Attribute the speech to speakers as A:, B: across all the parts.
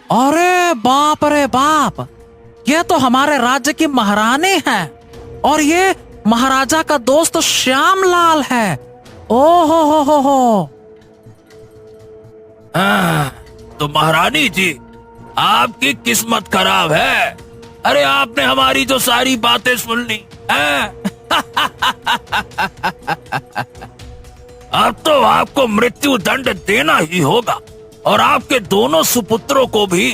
A: अरे बाप रे बाप, ये तो हमारे राज्य की महारानी है और ये महाराजा का दोस्त श्यामलाल है। ओहो हो।
B: तो महारानी जी, आपकी किस्मत खराब है। अरे आपने हमारी जो सारी बातें सुन ली हैं? अब तो आपको मृत्यु दंड देना ही होगा और आपके दोनों सुपुत्रों को भी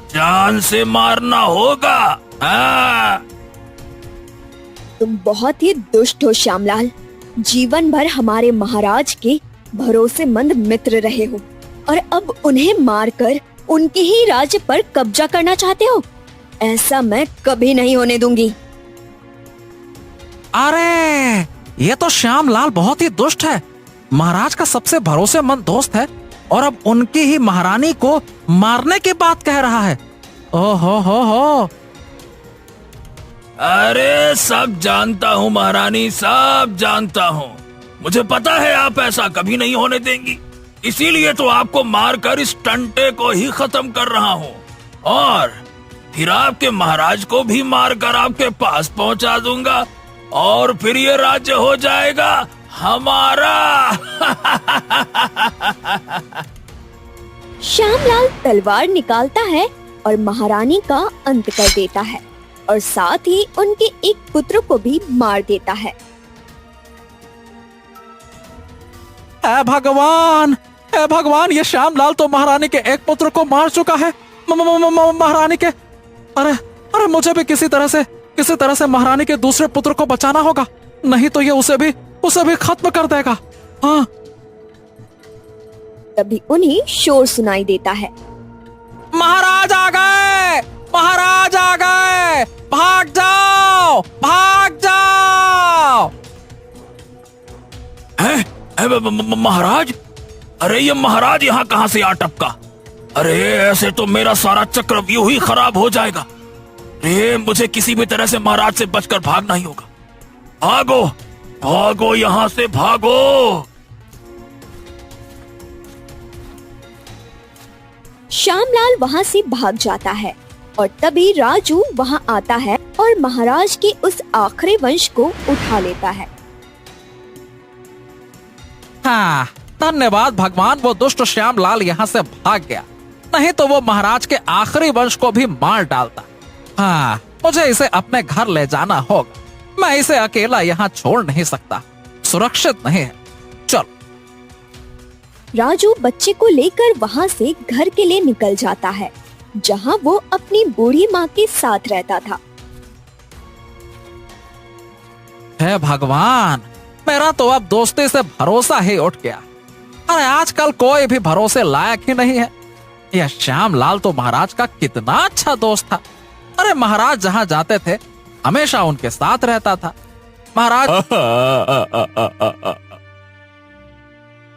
B: जान से मारना होगा।
C: तुम बहुत ही दुष्ट हो श्यामलाल। जीवन भर हमारे महाराज के भरोसेमंद मित्र रहे हो और अब उन्हें मारकर उनके ही राज्य पर कब्जा करना चाहते हो। ऐसा मैं कभी नहीं होने दूंगी।
A: अरे ये तो श्यामलाल बहुत ही दुष्ट है, महाराज का सबसे भरोसेमंद दोस्त है और अब उनकी ही महारानी को मारने की बात कह रहा है। ओहो हो।
B: अरे सब जानता हूँ महारानी, सब जानता हूँ। मुझे पता है आप ऐसा कभी नहीं होने देंगी, इसीलिए तो आपको मारकर इस टंटे को ही खत्म कर रहा हूँ और फिर आपके महाराज को भी मारकर आपके पास पहुँचा दूंगा और फिर ये राज्य हो जाएगा हमारा।
C: श्यामलाल तलवार निकालता है और महारानी का अंत कर देता है और साथ ही उनके एक पुत्र को भी मार देता है।
A: हे भगवान, हे भगवान, ये श्यामलाल तो महारानी के एक पुत्र को मार चुका है। महारानी के अरे मुझे भी किसी तरह से महारानी के दूसरे पुत्र को बचाना होगा, नहीं तो ये उसे भी खत्म कर देगा। हाँ।
C: तभी उन्हें शोर सुनाई देता है।
A: महाराज आ गए, महाराज आ गए, भाग जाओ, भाग जाओ।
B: महाराज? अरे ये महाराज यहाँ कहाँ से आ टपका? अरे ऐसे तो मेरा सारा चक्रव्यूह ही खराब हो जाएगा। अरे मुझे किसी भी तरह से महाराज से बचकर भागना ही होगा। भागो भागो, यहाँ से भागो।
C: श्यामलाल वहाँ से भाग जाता है और तभी राजू वहाँ आता है और महाराज के उस आखिरी वंश को उठा लेता है।
A: हाँ, धन्यवाद भगवान, वो दुष्ट श्यामलाल यहाँ से भाग गया, नहीं तो वो महाराज के आखिरी वंश को भी मार डालता। हाँ, मुझे इसे अपने घर ले जाना होगा, मैं इसे अकेला यहाँ छोड़ नहीं सकता, सुरक्षित नहीं है। चल।
C: राजू बच्चे को लेकर वहाँ से घर के लिए निकल जाता है, जहाँ वो अपनी बूढ़ी माँ के साथ रहता था।
A: हे भगवान, मेरा तो अब दोस्ती से भरोसा ही उठ गया। अरे आजकल कोई भी भरोसे लायक ही नहीं है। यह श्यामलाल तो महाराज का कितना अच्छा दोस्त था। अरे महाराज जहाँ जाते थे हमेशा उनके साथ रहता था। महाराज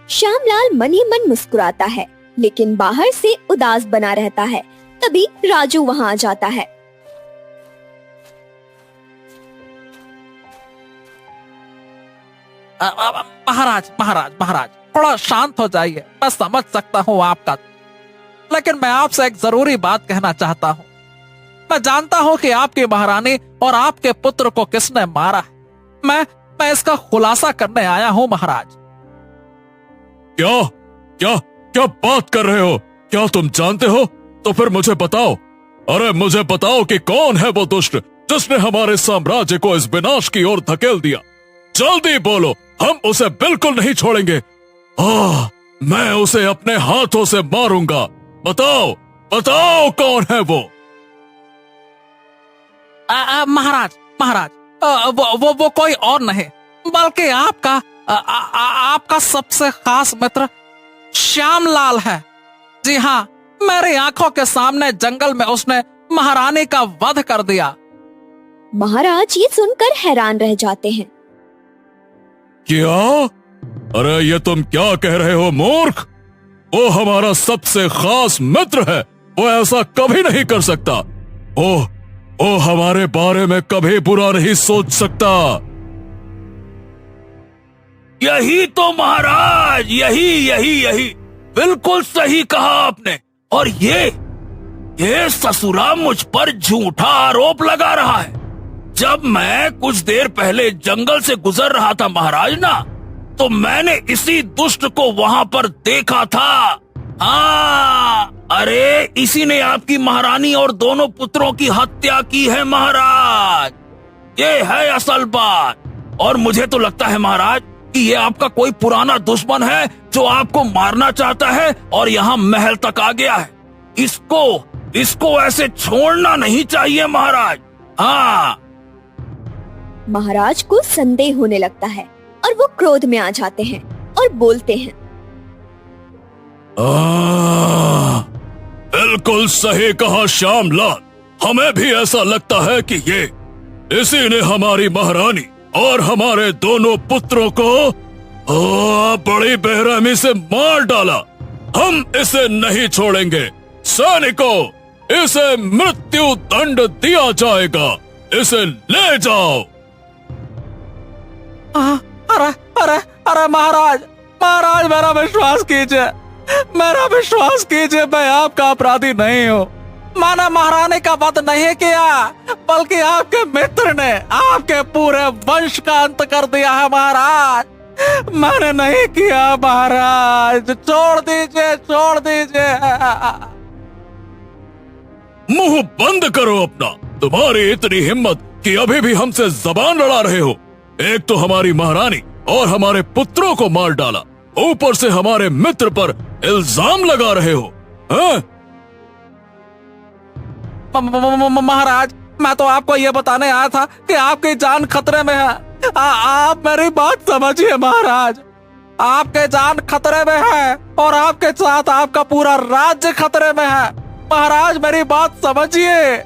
C: श्यामलाल मन ही मन मुस्कुराता है, लेकिन बाहर से उदास बना रहता है। तभी राजू वहाँ आ जाता है।
A: महाराज महाराज महाराज, थोड़ा शांत हो जाइए, मैं समझ सकता हूँ आपका, लेकिन मैं आपसे एक जरूरी बात कहना चाहता हूँ। मैं जानता हूँ कि आपकी महारानी और आपके पुत्र को किसने मारा है। मैं इसका खुलासा करने आया हूँ महाराज।
D: क्या क्या क्या बात कर रहे हो? क्या तुम जानते हो? तो फिर मुझे बताओ। अरे मुझे बताओ कि कौन है वो दुष्ट जिसने हमारे साम्राज्य को इस विनाश की ओर धकेल दिया। जल्दी बोलो, हम उसे बिल्कुल नहीं छोड़ेंगे। मैं उसे अपने हाथों से मारूंगा। बताओ बताओ कौन है वो?
A: महाराज महाराज, वो कोई और नहीं बल्कि आपका सबसे खास मित्र श्यामलाल है। जी हाँ, मेरी आंखों के सामने जंगल में उसने महारानी का वध कर दिया।
C: महाराज ये सुनकर हैरान रह जाते हैं।
D: क्या? अरे ये तुम क्या कह रहे हो मूर्ख? वो हमारा सबसे खास मित्र है, वो ऐसा कभी नहीं कर सकता। वो हमारे बारे में कभी बुरा नहीं सोच सकता।
B: यही तो महाराज, यही बिल्कुल सही कहा आपने। और ये ससुरा मुझ पर झूठा आरोप लगा रहा है। जब मैं कुछ देर पहले जंगल से गुजर रहा था महाराज ना, तो मैंने इसी दुष्ट को वहां पर देखा था। हाँ, अरे इसी ने आपकी महारानी और दोनों पुत्रों की हत्या की है महाराज। ये है असल बात। और मुझे तो लगता है महाराज कि ये आपका कोई पुराना दुश्मन है जो आपको मारना चाहता है और यहाँ महल तक आ गया है। इसको ऐसे छोड़ना नहीं चाहिए महाराज। हाँ।
C: महाराज को संदेह होने लगता है और वो क्रोध में आ जाते हैं और बोलते हैं,
D: बिल्कुल सही कहा श्यामलाल। हमें भी ऐसा लगता है कि ये इसी ने हमारी महारानी और हमारे दोनों पुत्रों को बड़ी बेरहमी से मार डाला। हम इसे नहीं छोड़ेंगे। सैनिकों, इसे मृत्यु दंड दिया जाएगा। इसे ले जाओ।
A: अरे अरे अरे महाराज, महाराज मेरा विश्वास कीजिए, मेरा विश्वास कीजिए। मैं आपका अपराधी नहीं हूँ। मैंने महारानी का वध नहीं किया, बल्कि आपके मित्र ने आपके पूरे वंश का अंत कर दिया है महाराज। मैंने नहीं किया महाराज, छोड़ दीजिए, छोड़ दीजिए।
D: मुंह बंद करो अपना। तुम्हारी इतनी हिम्मत कि अभी भी हमसे जबान लड़ा रहे हो। एक तो हमारी महारानी और हमारे पुत्रों को मार डाला, ऊपर से हमारे मित्र पर इल्जाम लगा रहे हो। हाँ?
A: महाराज, मैं तो आपको ये बताने आया था कि आपकी जान खतरे में है। आप मेरी बात समझिए महाराज, आपके जान खतरे में है और आपके साथ आपका पूरा राज्य खतरे में है। महाराज मेरी बात समझिए।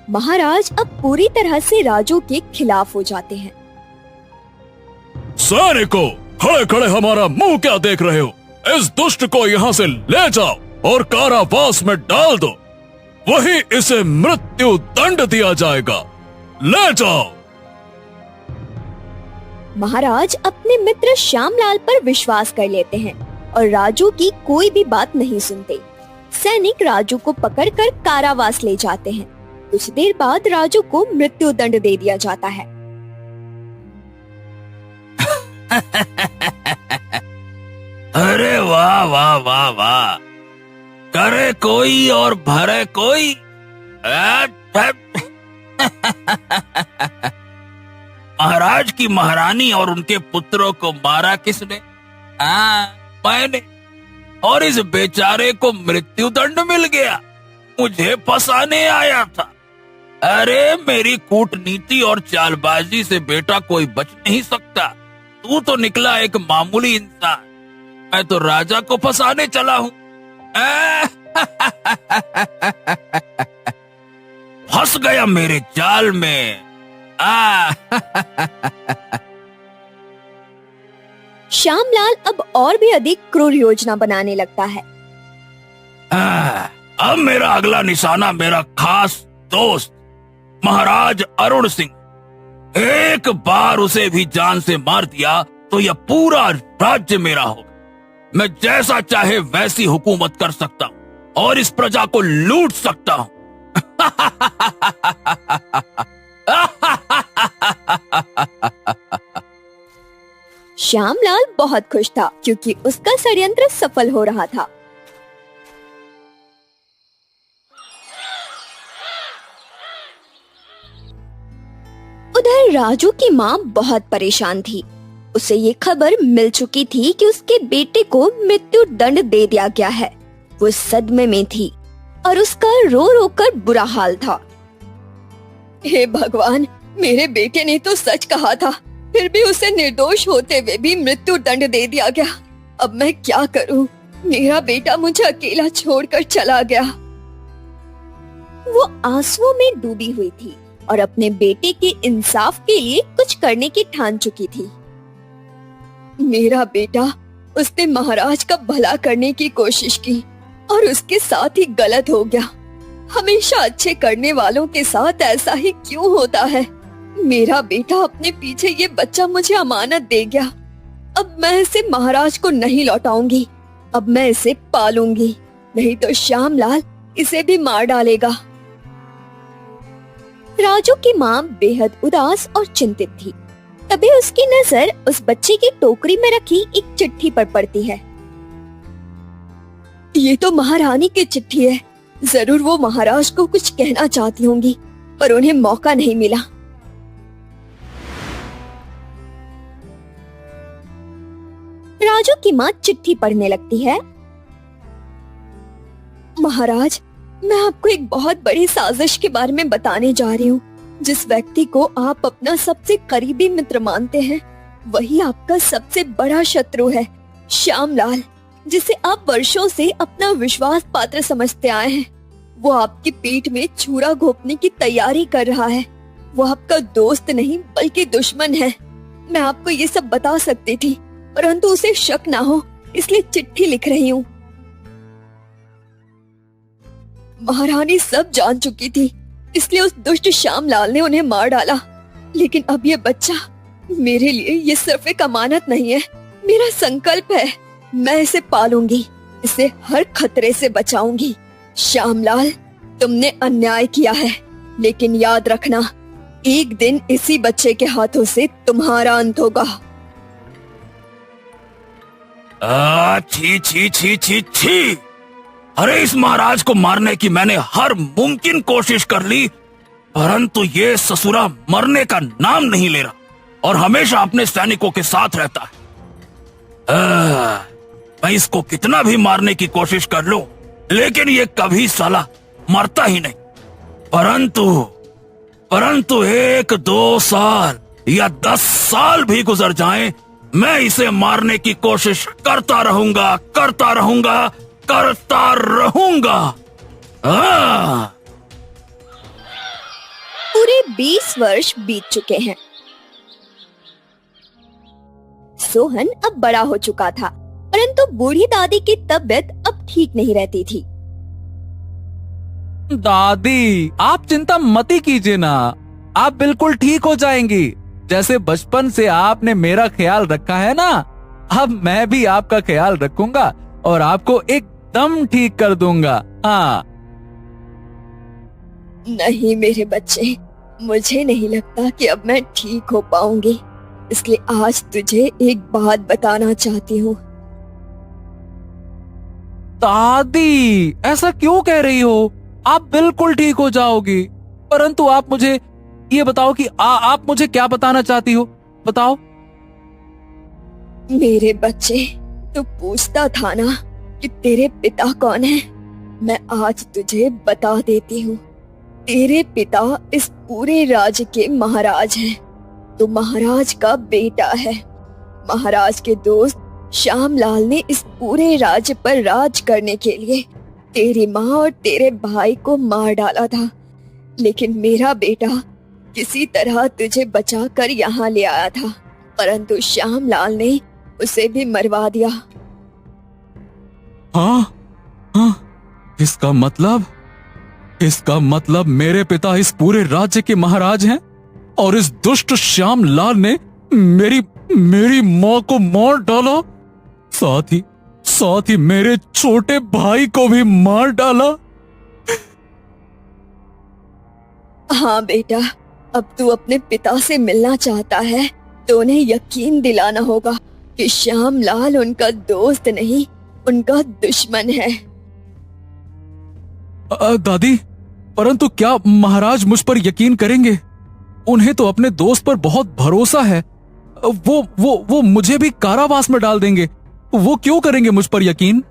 C: महाराज अब पूरी तरह से राजू के खिलाफ हो जाते हैं।
D: सैनिकों, खड़े खड़े हमारा मुंह क्या देख रहे हो? इस दुष्ट को यहाँ से ले जाओ और कारावास में डाल दो। वही इसे मृत्यु दंड दिया जाएगा। ले जाओ।
C: महाराज अपने मित्र श्यामलाल पर विश्वास कर लेते हैं और राजू की कोई भी बात नहीं सुनते। सैनिक राजू को पकड़कर कारावास ले जाते हैं। कुछ देर बाद राजू को मृत्यु दंड दे दिया जाता है।
B: अरे वाह वाह वाह वाह, करे कोई और भरे कोई। महाराज की महारानी और उनके पुत्रों को मारा किसने? मैंने। और इस बेचारे को मृत्यु दंड मिल गया। मुझे फंसाने आया था। अरे मेरी कूटनीति और चालबाजी से बेटा कोई बच नहीं सकता। तू तो निकला एक मामूली इंसान, मैं तो राजा को फंसाने चला हूँ। फंस गया मेरे जाल में।
C: श्यामलाल अब और भी अधिक क्रूर योजना बनाने लगता है।
B: अब मेरा अगला निशाना मेरा खास दोस्त महाराज अरुण सिंह। एक बार उसे भी जान से मार दिया तो यह पूरा राज्य मेरा होगा। मैं जैसा चाहे वैसी हुकूमत कर सकता हूँ और इस प्रजा को लूट सकता हूँ।
C: श्यामलाल बहुत खुश था क्योंकि उसका षड्यंत्र सफल हो रहा था। उधर राजू की माँ बहुत परेशान थी। उसे ये खबर मिल चुकी थी कि उसके बेटे को मृत्यु दंड दे दिया गया है। वो सदमे में थी और उसका रो रो कर बुरा हाल था। हे भगवान, मेरे बेटे ने तो सच कहा था, फिर भी उसे निर्दोष होते हुए भी मृत्यु दंड दे दिया गया। अब मैं क्या करूं? मेरा बेटा मुझे अकेला छोड़कर चला गया। वो आंसुओं में डूबी हुई थी और अपने बेटे के इंसाफ के लिए कुछ करने की ठान चुकी थी। मेरा बेटा, उसने महाराज का भला करने की कोशिश की और उसके साथ ही गलत हो गया। हमेशा अच्छे करने वालों के साथ ऐसा ही क्यों होता है? मेरा बेटा अपने पीछे ये बच्चा मुझे अमानत दे गया। अब मैं इसे महाराज को नहीं लौटाऊंगी। अब मैं इसे पालूंगी, नहीं तो श्यामलाल इसे भी मार डालेगा। राजू की माँ बेहद उदास और चिंतित थी। तभी उसकी नजर उस बच्चे की टोकरी में रखी एक चिट्ठी पर पड़ती है। ये तो महारानी की चिट्ठी है। जरूर वो महाराज को कुछ कहना चाहती होंगी, पर उन्हें मौका नहीं मिला। राजू की माँ चिट्ठी पढ़ने लगती है। महाराज, मैं आपको एक बहुत बड़ी साजिश के बारे में बताने जा रही हूँ। जिस व्यक्ति को आप अपना सबसे करीबी मित्र मानते हैं, वही आपका सबसे बड़ा शत्रु है। श्यामलाल, जिसे आप वर्षों से अपना विश्वास पात्र समझते आए हैं, वो आपकी पीठ में छुरा घोंपने की तैयारी कर रहा है। वो आपका दोस्त नहीं बल्कि दुश्मन है। मैं आपको ये सब बता सकती थी, परंतु उसे शक ना हो इसलिए चिट्ठी लिख रही हूँ। महारानी सब जान चुकी थी, इसलिए उस दुष्ट श्यामलाल ने उन्हें मार डाला। लेकिन अब ये बच्चा मेरे लिए ये सिर्फ एक अमानत नहीं है, मेरा संकल्प है। मैं इसे पालूंगी, इसे हर खतरे से बचाऊंगी। श्यामलाल, तुमने अन्याय किया है, लेकिन याद रखना, एक दिन इसी बच्चे के हाथों से तुम्हारा अंत होगा।
B: छी छी छी छी छी। अरे इस महाराज को मारने की मैंने हर मुमकिन कोशिश कर ली, परंतु ये ससुरा मरने का नाम नहीं ले रहा और हमेशा अपने सैनिकों के साथ रहता है। मैं इसको कितना भी मारने की कोशिश कर लूं, लेकिन ये कभी साला मरता ही नहीं। परंतु 1-2 साल या 10 साल भी गुजर जाएं, मैं इसे मारने की कोशिश करता रहूंगा, करता रहूंगा, करता रहूंगा।
C: पूरे 20 वर्ष बीत चुके हैं। सोहन अब बड़ा हो चुका था, परंतु बूढ़ी दादी की तबीयत अब ठीक नहीं रहती थी।
A: दादी, आप चिंता मत ही कीजिए ना, आप बिल्कुल ठीक हो जाएंगी। जैसे बचपन से आपने मेरा ख्याल रखा है ना, अब मैं भी आपका ख्याल रखूंगा और आपको एकदम ठीक कर दूंगा। हाँ।
C: नहीं मेरे बच्चे, मुझे नहीं लगता कि अब मैं ठीक हो पाऊंगी, इसलिए आज तुझे एक बात बताना चाहती हूँ।
A: दादी, ऐसा क्यों कह रही हो? आप बिल्कुल ठीक हो जाओगी, परंतु आप मुझे ये बताओ कि आप मुझे क्या बताना चाहती हो, बताओ।
C: मेरे बच्चे, तू पूछता था ना कि तेरे पिता कौन है। मैं आज तुझे बता देती हूँ। तेरे पिता इस पूरे राज्य के महाराज हैं। तू महाराज का बेटा है। महाराज के दोस्त श्यामलाल ने इस पूरे राज्य पर राज करने के लिए तेरी माँ और तेरे भाई को मार डाला था, लेकिन मेरा बेटा किसी तरह तुझे बचा कर यहाँ ले आया था, परंतु श्यामलाल ने उसे भी मरवा दिया।
D: हाँ, इसका मतलब मेरे पिता इस पूरे राज्य के महाराज हैं और इस दुष्ट श्यामलाल ने मेरी माँ को मार डाला, साथ ही मेरे छोटे भाई को भी मार डाला।
C: हाँ बेटा, अब तू अपने पिता से मिलना चाहता है तो उन्हें यकीन दिलाना होगा कि श्यामलाल उनका दोस्त नहीं, उनका दुश्मन है।
D: दादी, परंतु क्या महाराज मुझ पर यकीन करेंगे? उन्हें तो अपने दोस्त पर बहुत भरोसा है। वो मुझे भी कारावास में डाल देंगे। वो क्यों करेंगे मुझ पर यकीन?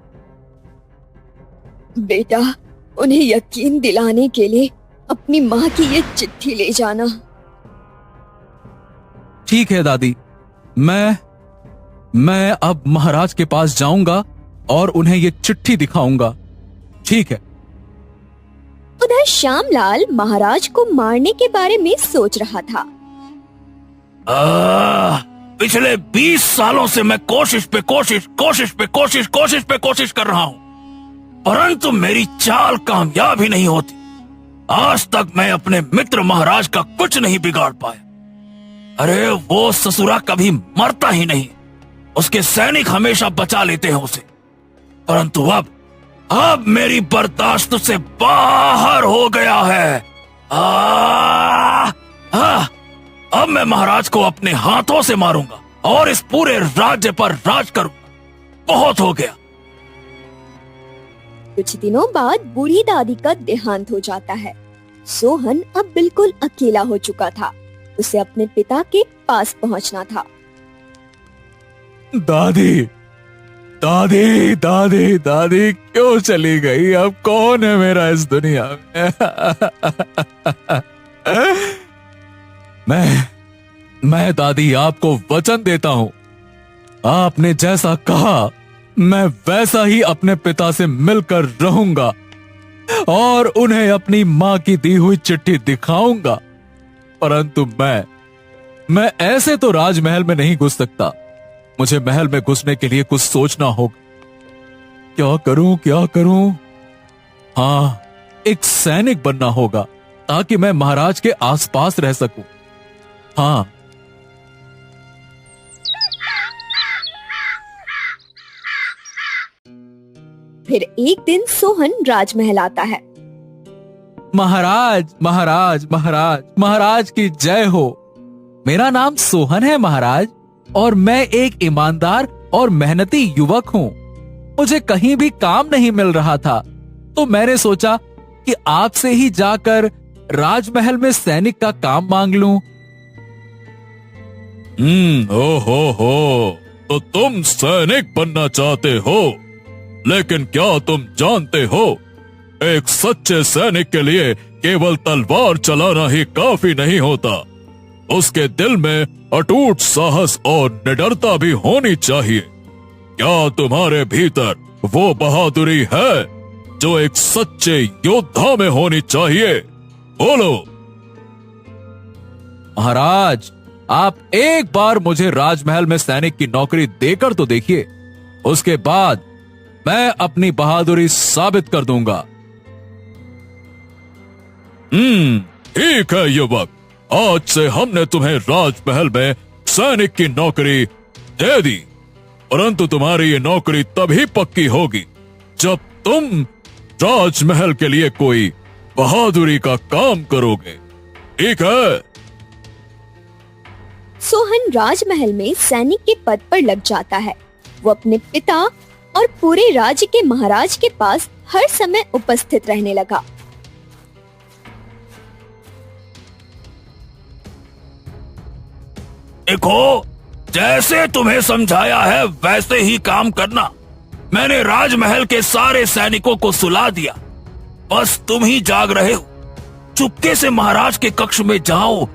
C: बेटा, उन्हें यकीन दिलाने के लिए अपनी माँ की ये चिट्ठी ले जाना।
D: ठीक है दादी, मैं अब महाराज के पास जाऊंगा और उन्हें ये चिट्ठी दिखाऊंगा। ठीक है।
C: उधर श्यामलाल महाराज को मारने के बारे में सोच रहा था।
B: पिछले 20 सालों से मैं कोशिश पे कोशिश कर रहा हूँ, परंतु मेरी चाल कामयाब ही नहीं होती। आज तक मैं अपने मित्र महाराज का कुछ नहीं बिगाड़ पाया। अरे वो ससुरा कभी मरता ही नहीं, उसके सैनिक हमेशा बचा लेते हैं उसे। परंतु अब मेरी बर्दाश्त से बाहर हो गया है। अब मैं महाराज को अपने हाथों से मारूंगा और इस पूरे राज्य पर राज करूंगा। बहुत हो गया।
C: कुछ दिनों बाद बूढ़ी दादी का देहांत हो जाता है। सोहन अब बिल्कुल अकेला हो चुका था। उसे अपने पिता के पास पहुंचना था।
D: दादी दादी दादी दादी क्यों चली गई? अब कौन है मेरा इस दुनिया में? मैं दादी आपको वचन देता हूं, आपने जैसा कहा मैं वैसा ही अपने पिता से मिलकर रहूंगा और उन्हें अपनी मां की दी हुई चिट्ठी दिखाऊंगा। परंतु मैं ऐसे तो राजमहल में नहीं घुस सकता। मुझे महल में घुसने के लिए कुछ सोचना होगा। क्या करूं? हाँ, एक सैनिक बनना होगा ताकि मैं महाराज के आसपास रह सकूं। हाँ।
C: फिर एक दिन सोहन राजमहल आता है।
A: महाराज महाराज महाराज महाराज की जय हो। मेरा नाम सोहन है महाराज, और मैं एक ईमानदार और मेहनती युवक हूँ। मुझे कहीं भी काम नहीं मिल रहा था, तो मैंने सोचा कि आपसे ही जाकर राजमहल में सैनिक का काम मांग लूं।
D: हो, तो तुम सैनिक बनना चाहते हो, लेकिन क्या तुम जानते हो, एक सच्चे सैनिक के लिए केवल तलवार चलाना ही काफी नहीं होता। उसके दिल में अटूट साहस और निडरता भी होनी चाहिए। क्या तुम्हारे भीतर वो बहादुरी है जो एक सच्चे योद्धा में होनी चाहिए? बोलो।
A: महाराज, आप एक बार मुझे राजमहल में सैनिक की नौकरी देकर तो देखिए, उसके बाद मैं अपनी बहादुरी साबित कर दूंगा।
D: ठीक है युवक, आज से हमने तुम्हें राजमहल में सैनिक की नौकरी दे दी, परंतु तुम्हारी ये नौकरी तभी पक्की होगी जब तुम राजमहल के लिए कोई बहादुरी का काम करोगे। ठीक है?
C: सोहन राजमहल में सैनिक के पद पर लग जाता है। वो अपने पिता और पूरे राज्य के महाराज के पास हर समय उपस्थित रहने लगा।
B: देखो, जैसे तुम्हें समझाया है वैसे ही काम करना। मैंने राजमहल के सारे सैनिकों को सुला दिया, बस तुम ही जाग रहे हो। चुपके से महाराज के कक्ष में जाओ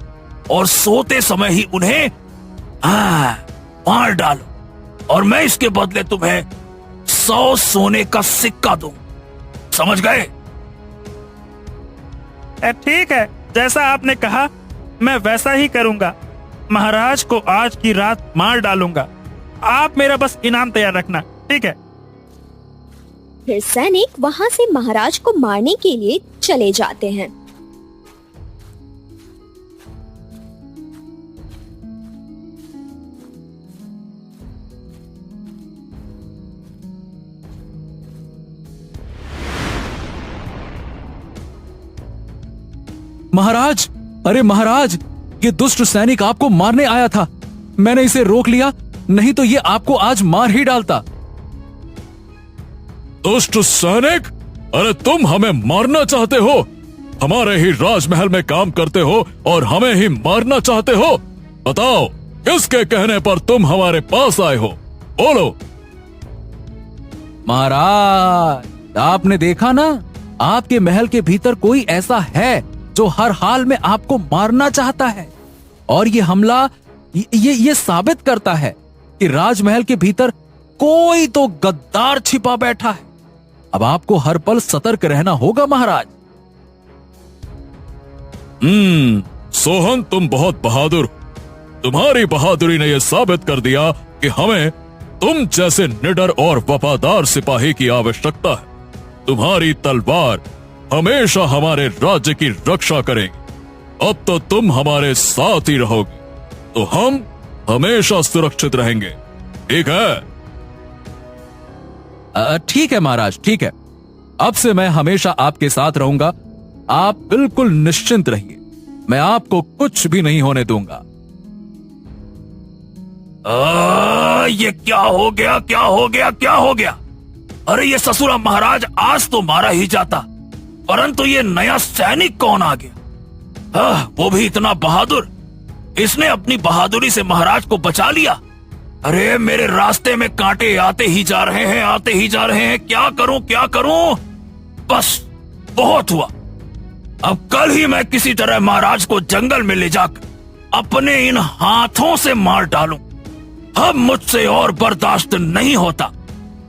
B: और सोते समय ही उन्हें मार डालो, और मैं इसके बदले तुम्हें 100 सोने का सिक्का दूं। समझ गए?
E: ठीक है, जैसा आपने कहा मैं वैसा ही करूंगा। महाराज को आज की रात मार डालूंगा। आप मेरा बस इनाम तैयार रखना। ठीक है?
C: फिर सैनिक वहां से महाराज को मारने के लिए चले जाते हैं।
A: महाराज, अरे महाराज, ये दुष्ट सैनिक आपको मारने आया था। मैंने इसे रोक लिया, नहीं तो ये आपको आज मार ही डालता।
D: दुष्ट सैनिक? अरे तुम हमें मारना चाहते हो? हमारे ही राजमहल में काम करते हो और हमें ही मारना चाहते हो? बताओ, किसके कहने पर तुम हमारे पास आए हो? बोलो।
A: महाराज, आपने देखा ना, आपके महल के भीतर कोई ऐसा है जो हर हाल में आपको मारना चाहता है, और ये हमला ये साबित करता है कि राजमहल के भीतर कोई तो गद्दार छिपा बैठा है। अब आपको हर पल सतर्क रहना होगा महाराज।
D: सोहन, तुम बहुत बहादुर हो। तुम्हारी बहादुरी ने यह साबित कर दिया कि हमें तुम जैसे निडर और वफादार सिपाही की आवश्यकता है। तुम्हारी तलवार हमेशा हमारे राज्य की रक्षा करेगी। अब तो तुम हमारे साथ ही रहोगे, तो हम हमेशा सुरक्षित रहेंगे। ठीक है?
A: ठीक है महाराज, ठीक है।
D: अब से मैं हमेशा आपके साथ रहूंगा। आप बिल्कुल निश्चिंत रहिए, मैं आपको कुछ भी नहीं होने दूंगा।
B: ये क्या हो गया, क्या हो गया, क्या हो गया? अरे ये ससुरा महाराज आज तो मारा ही जाता, परंतु ये नया सैनिक कौन आ गया? वो भी इतना बहादुर। इसने अपनी बहादुरी से महाराज को बचा लिया। अरे मेरे रास्ते में कांटे आते ही जा रहे हैं, आते ही जा रहे हैं। क्या करूं, क्या करूं? बस बहुत हुआ। अब कल ही मैं किसी तरह महाराज को जंगल में ले जाकर अपने इन हाथों से मार डालूं। अब मुझसे और बर्दाश्त नहीं होता।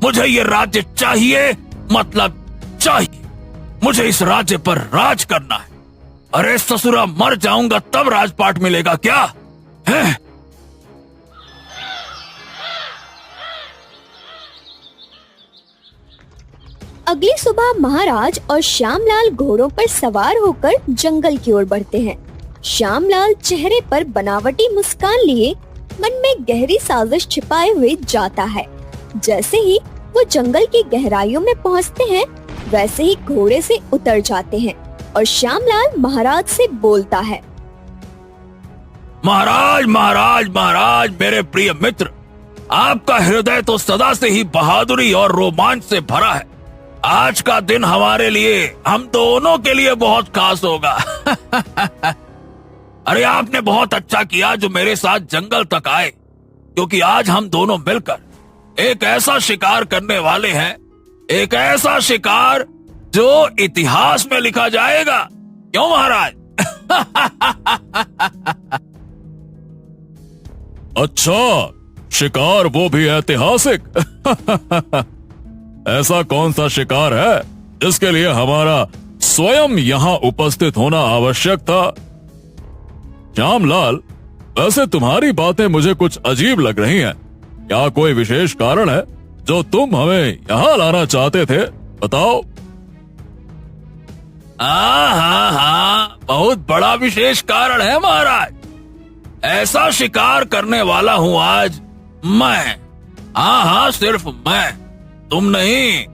B: मुझे ये राज्य चाहिए, मतलब चाहिए। मुझे इस राज्य पर राज करना है। अरे ससुरा, मर जाऊंगा तब राजपाट मिलेगा क्या है?
C: अगली सुबह महाराज और श्यामलाल घोड़ों पर सवार होकर जंगल की ओर बढ़ते हैं। श्यामलाल चेहरे पर बनावटी मुस्कान लिए मन में गहरी साजिश छिपाए हुए जाता है। जैसे ही वो जंगल की गहराइयों में पहुंचते हैं, वैसे ही घोड़े से उतर जाते हैं और श्यामलाल महाराज से बोलता है।
B: महाराज, महाराज, महाराज, मेरे प्रिय मित्र, आपका हृदय तो सदा से ही बहादुरी और रोमांच से भरा है। आज का दिन हमारे लिए, हम दोनों के लिए बहुत खास होगा। अरे आपने बहुत अच्छा किया जो मेरे साथ जंगल तक आए, क्योंकि आज हम दोनों मिलकर एक ऐसा शिकार करने वाले हैं, एक ऐसा शिकार जो इतिहास में लिखा जाएगा। क्यों महाराज?
D: अच्छा, शिकार वो भी ऐतिहासिक? ऐसा कौन सा शिकार है जिसके लिए हमारा स्वयं यहाँ उपस्थित होना आवश्यक था? श्यामलाल, वैसे तुम्हारी बातें मुझे कुछ अजीब लग रही हैं। क्या कोई विशेष कारण है जो तुम हमें यहाँ लाना चाहते थे? बताओ।
B: हाँ, बहुत बड़ा विशेष कारण है महाराज। ऐसा शिकार करने वाला हूँ आज मैं। हाँ, सिर्फ मैं, तुम नहीं।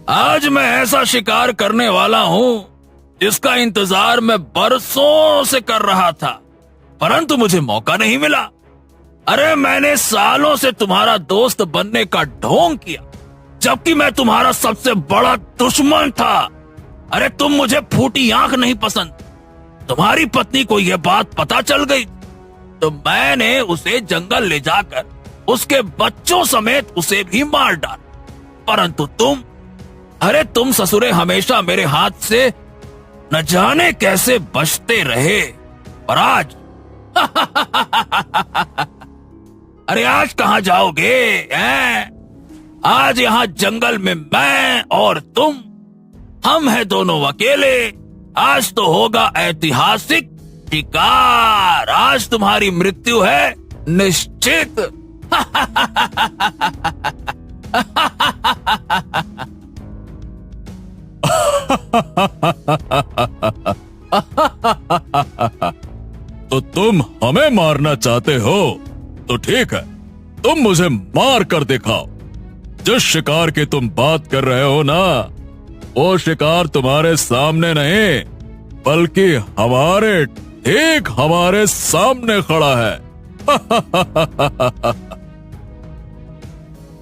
B: आज मैं ऐसा शिकार करने वाला हूँ जिसका इंतजार मैं बरसों से कर रहा था, परंतु मुझे मौका नहीं मिला। अरे मैंने सालों से तुम्हारा दोस्त बनने का ढोंग किया, जबकि मैं तुम्हारा सबसे बड़ा दुश्मन था। अरे तुम मुझे फूटी आंख नहीं पसंद। तुम्हारी पत्नी को यह बात पता चल गई तो मैंने उसे जंगल ले जाकर उसके बच्चों समेत उसे भी मार डाला। परंतु तुम ससुरे हमेशा मेरे हाथ से न जाने कैसे बचते रहे। और आज अरे आज कहाँ जाओगे हैं? आज यहाँ जंगल में मैं और तुम, हम हैं दोनों अकेले। आज तो होगा ऐतिहासिक शिकार। आज तुम्हारी मृत्यु है निश्चित।
D: तो तुम हमें मारना चाहते हो? तो ठीक है, तुम मुझे मार कर दिखाओ। जिस शिकार की तुम बात कर रहे हो ना, वो शिकार तुम्हारे सामने नहीं, बल्कि ठीक हमारे सामने खड़ा है।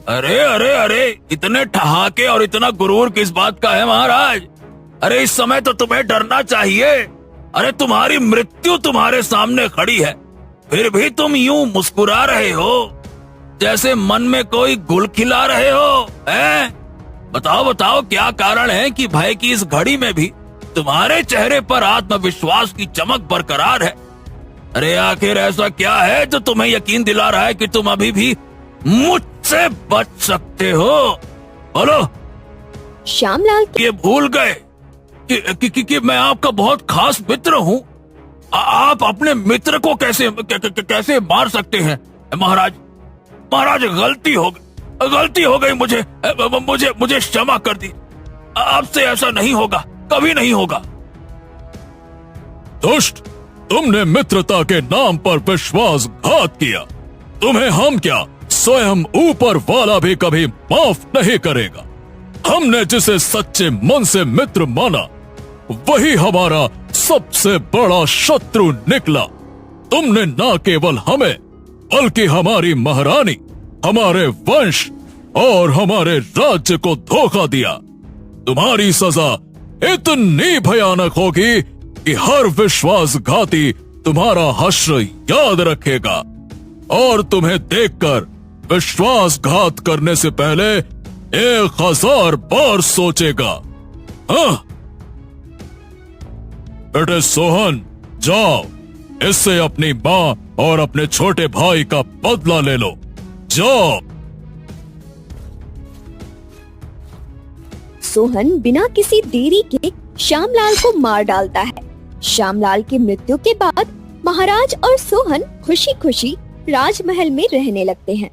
B: अरे अरे अरे, इतने ठहाके और इतना गुरूर किस बात का है महाराज? अरे इस समय तो तुम्हें डरना चाहिए। अरे तुम्हारी मृत्यु तुम्हारे सामने खड़ी है, फिर भी तुम यूं मुस्कुरा रहे हो जैसे मन में कोई गुल खिला रहे हो, हैं? बताओ बताओ, क्या कारण है कि भय की इस घड़ी में भी तुम्हारे चेहरे पर आत्मविश्वास की चमक बरकरार है? अरे आखिर ऐसा क्या है जो तुम्हें यकीन दिला रहा है कि तुम अभी भी मुझसे बच सकते हो? बोलो।
C: श्यामलाल
B: ये भूल गए कि मैं आपका बहुत खास मित्र हूँ। आप अपने मित्र को कैसे मार सकते हैं? महाराज, गलती हो गई। मुझे क्षमा कर दी। अब से ऐसा नहीं होगा, कभी नहीं होगा।
D: दुष्ट, तुमने मित्रता के नाम पर विश्वासघात किया। तुम्हें हम क्या, स्वयं ऊपर वाला भी कभी माफ नहीं करेगा। हमने जिसे सच्चे मन से मित्र माना वही हमारा सबसे बड़ा शत्रु निकला। तुमने न केवल हमें बल्कि हमारी महारानी, हमारे वंश और हमारे राज्य को धोखा दिया। तुम्हारी सजा इतनी भयानक होगी कि हर विश्वासघाती तुम्हारा हश्र याद रखेगा और तुम्हें देखकर विश्वासघात करने से पहले 1000 बार सोचेगा। हाँ? बेटे सोहन, जाओ, इससे अपनी माँ और अपने छोटे भाई का बदला ले लो। जाओ।
C: सोहन बिना किसी देरी के श्यामलाल को मार डालता है। श्यामलाल की मृत्यु के बाद महाराज और सोहन खुशी खुशी राजमहल में रहने लगते हैं।